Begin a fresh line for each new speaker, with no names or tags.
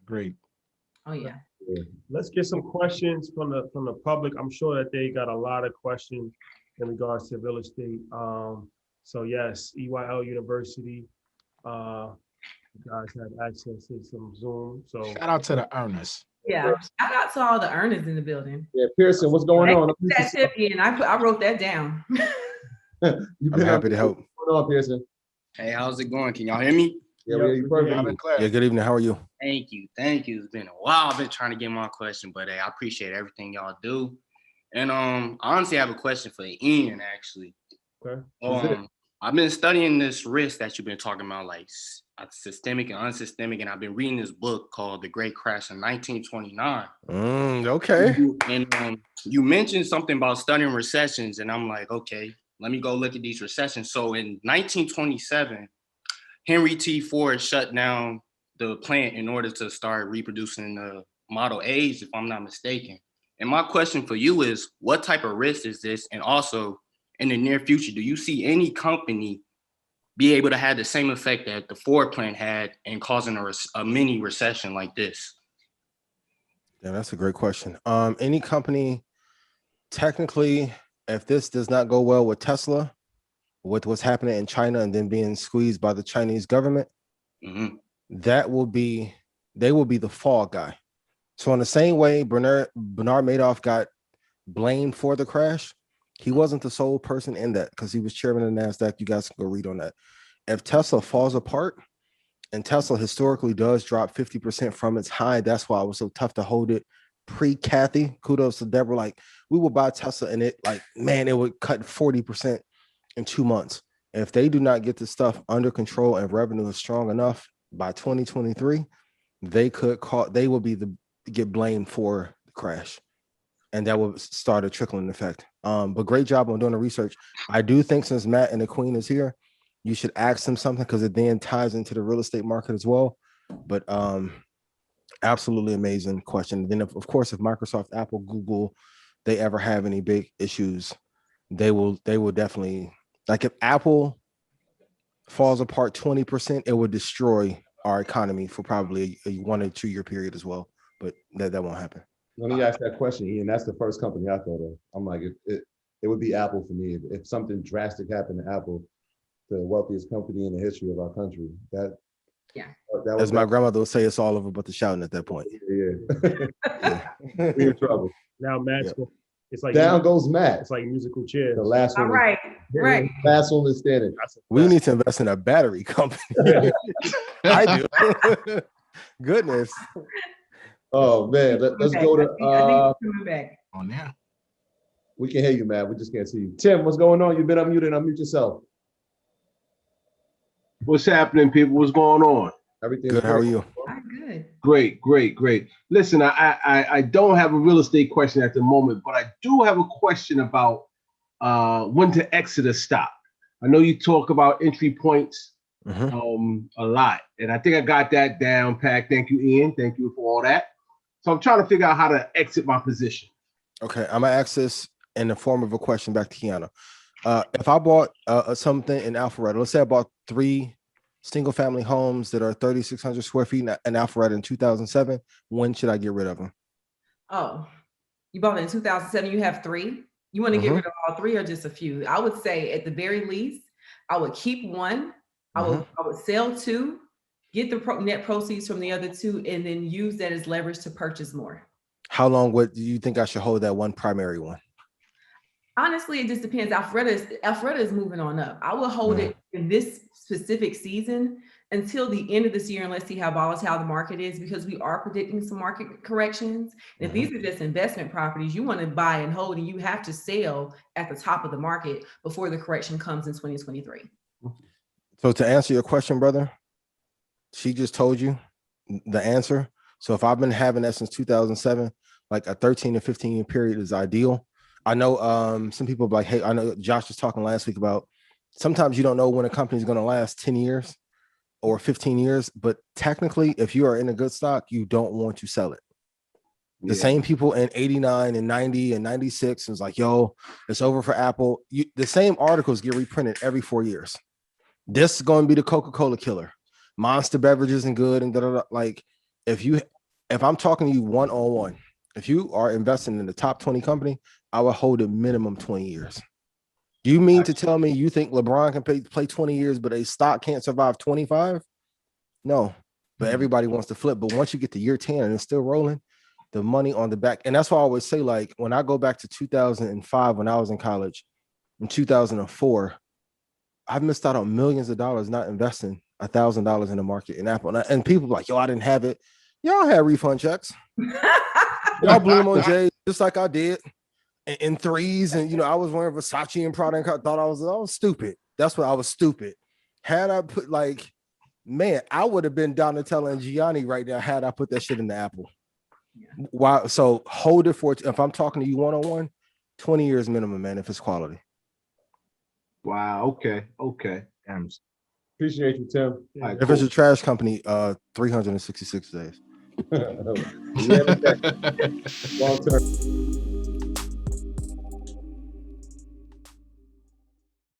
Great.
Oh yeah.
Let's get some questions from the public. I'm sure that they got a lot of questions in regards to real estate. So yes, EYL University. You guys have access to some Zoom. So
Shout out to the earners.
Yeah. Shout out to all the earners in the building.
Yeah, Pearson, what's going on?
That tip in. I wrote that down.
I'm
happy to help.
What's going on, Pearson?
Hey, how's it going? Can y'all hear me?
Yeah, we hear you perfectly.
Loud and clear.
Yeah, good evening. How are you?
Thank you. Thank you. It's been a while. I've been trying to get my question, but hey, I appreciate everything y'all do. And I honestly have a question for Ian, actually.
Okay.
I've been studying this risk that you've been talking about, like systemic and unsystemic, and I've been reading this book called The Great Crash in 1929.
Okay.
And you mentioned something about studying recessions, and I'm like, okay, let me go look at these recessions. So in 1927, Henry T. Ford shut down the plant in order to start reproducing the Model A's, if I'm not mistaken. And my question for you is, what type of risk is this? And also, in the near future, do you see any company be able to have the same effect that the Ford plant had in causing a mini recession like this?
Yeah, that's a great question. Any company, technically, if this does not go well with Tesla, with what's happening in China and then being squeezed by the Chinese government, they will be the fall guy. So in the same way Bernard Madoff got blamed for the crash, he wasn't the sole person in that because he was chairman of NASDAQ. You guys can go read on that. If Tesla falls apart, and Tesla historically does drop 50% from its high, that's why it was so tough to hold it pre-Kathy. Kudos to Deborah. Like, we would buy Tesla and it, like, man, it would cut 40% in 2 months. If they do not get the stuff under control and revenue is strong enough by 2023, they will get blamed for the crash. And that will start a trickling effect. But great job on doing the research. I do think since Matt and the Queen is here, you should ask them something because it then ties into the real estate market as well. But absolutely amazing question. Then of course, if Microsoft, Apple, Google, they ever have any big issues, they will definitely, like if Apple falls apart 20%, it would destroy our economy for probably a 1 or 2 year period as well. But that won't happen.
Let me ask that question, Ian. That's the first company I thought of. I'm like, it would be Apple for me. If something drastic happened to Apple, the wealthiest company in the history of our country, that
as my grandmother would say, it's all over but the shouting at that point.
Yeah. We're in trouble.
Now Matt's it's like
down goes Matt.
It's like musical chairs.
The last one.
All right. Right.
Last one is standing.
We need to invest in a battery company. I do. Goodness.
Oh man, let's go to
On there.
we can hear you, Matt. We just can't see you. Tim, what's going on? You've been unmuted. Unmute yourself.
What's happening, people? What's going on?
Everything
good. How are you?
I'm good.
Great. Listen, I don't have a real estate question at the moment, but I do have a question about when to exit a stock. I know you talk about entry points a lot, and I think I got that down packed. Thank you, Ian. Thank you for all that. So I'm trying to figure out how to exit my position.
Okay, I'm gonna ask this in the form of a question back to Kiana. If I bought something in Alpharetta, let's say I bought 3 single-family homes that are 3,600 square feet in Alpharetta in 2007, when should I get rid of them?
Oh, you bought it in 2007. You have 3. You want to get rid of all 3 or just a few? I would say at the very least, I would keep 1. I would sell 2, get the net proceeds from the other 2, and then use that as leverage to purchase more.
How long do you think I should hold that one primary one?
Honestly, it just depends. Alpharetta is moving on up. I will hold it in this specific season until the end of this year, and let's see how volatile the market is, because we are predicting some market corrections. And if these are just investment properties, you want to buy and hold, and you have to sell at the top of the market before the correction comes in 2023.
So to answer your question, brother, she just told you the answer. So if I've been having that since 2007, like a 13 to 15 year period is ideal. I know some people like, hey, I know Josh was talking last week about sometimes you don't know when a company is going to last 10 years or 15 years, but technically, if you are in a good stock, you don't want to sell it. The same people in 89 and 90 and 96 was like, yo, it's over for Apple. The same articles get reprinted every 4 years. This is going to be the Coca-Cola killer. Monster beverages and good and da-da-da. Like, if you if I'm talking to you one-on-one, if you are investing in the top 20 company, I would hold it minimum 20 years. You mean to tell me you think LeBron can play 20 years, but a stock can't survive 25? No, but everybody wants to flip. But once you get to year 10 and it's still rolling, the money on the back. And that's why I always say, like, when I go back to 2005, when I was in college, in 2004, I've missed out on millions of dollars not investing $1,000 in the market in Apple. And people like, yo, I didn't have it. Y'all had refund checks. Y'all blew them on Jay just like I did in threes. And, you know, I was wearing Versace and Prada and thought I was stupid. That's what I was stupid. Had I put like, man, I would have been Donatella and Gianni right now had I put that shit in the Apple. Yeah. Why? So hold it for, if I'm talking to you one-on-one, 20 years minimum, man, if it's quality.
Wow. Okay.
Appreciate you, Tim.
Right,
if it's a trash company, 366 days.
Yeah, long term.